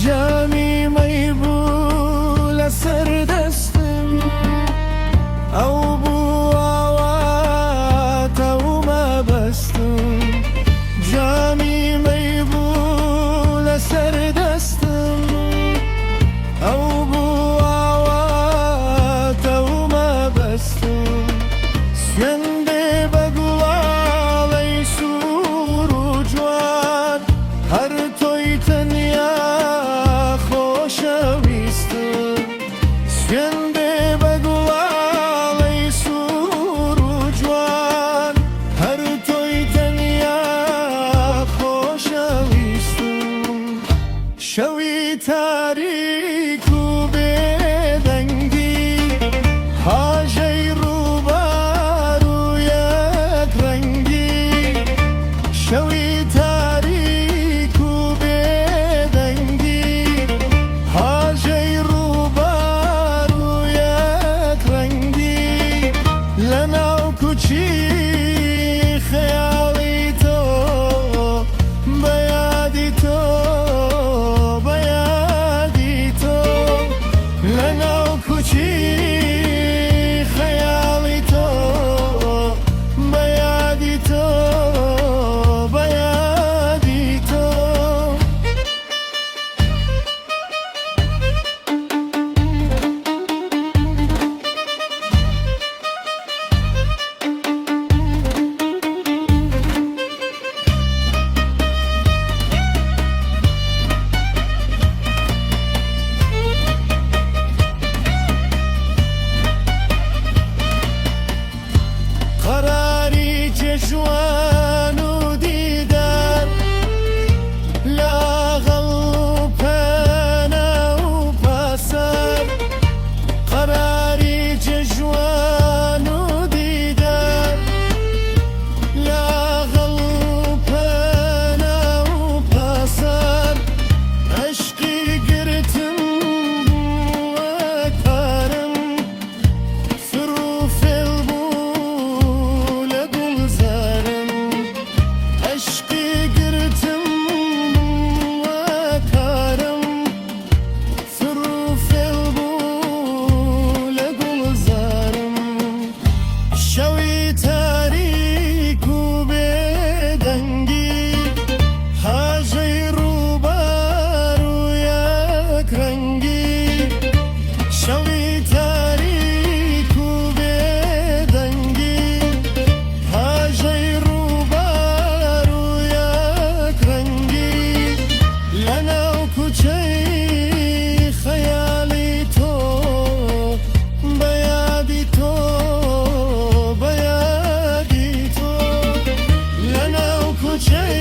جامی میبوو لەسەر دەستم ئەو بوو ئاواتەومە بەستم جامی میبوو لەسەر دەستم ئەو بوو ئاواتەومە بەستم سوێن بێ بە گوڵاڵەی سوور و جوان هەر تۆی تەنیا خۆشەویستم سوێن بێ بە گوڵاڵەی سوور و جوان هەر تۆی تەنیا خۆشەویستم شەوی تاریک و بێدەنگی هاژەی ڕووبار و یەکڕەنگی شەوی تاریک و بێدەنگی هاژەی ڕووبار و یەکڕەنگی لەناو کوچی خەیاڵی تۆ بەیادی تۆ بەیادی تۆ لەناو کوچی خەیاڵی تۆ بەیادی تۆ بەیادی تۆ قەراری جێژوان و دیدار لاغەڵ و پەنە و پاسار قەراری جێژوان و دیدار لاغەڵ و پەنە و پاسار عەشقی گرتم وەکارم سر و فێڵ بوو لە گوڵزارم عەشقی گرتم وەکارم سر و فێڵ بوو لە گوڵزارم شەوی تاریک و بێدەنگی هاژەی ڕووبار و یەکڕەنگی شەوی تاریک و بێدەنگی هاژەی ڕووبار و یەکڕەنگی لەناو کوچەی خەیاڵی تۆ بەیادی تۆ بەیادی تۆ لەناو کوچەی